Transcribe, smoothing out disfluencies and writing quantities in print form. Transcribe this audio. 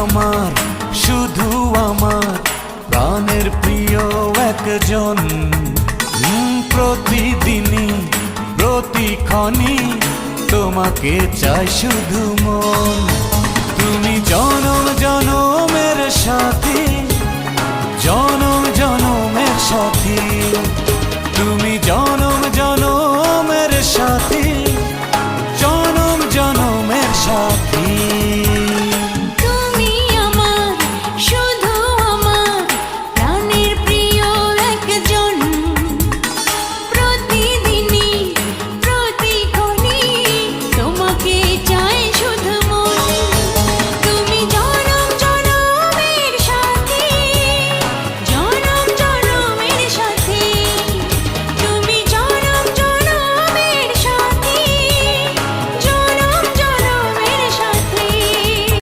আমার, শুধু আমার প্রাণের প্রিয় একজন। প্রতিদিনই প্রতিক্ষণই তোমাকে চাই শুধু মন। তুমি জনম জনমের সাথী, জনম জনমের সাথী।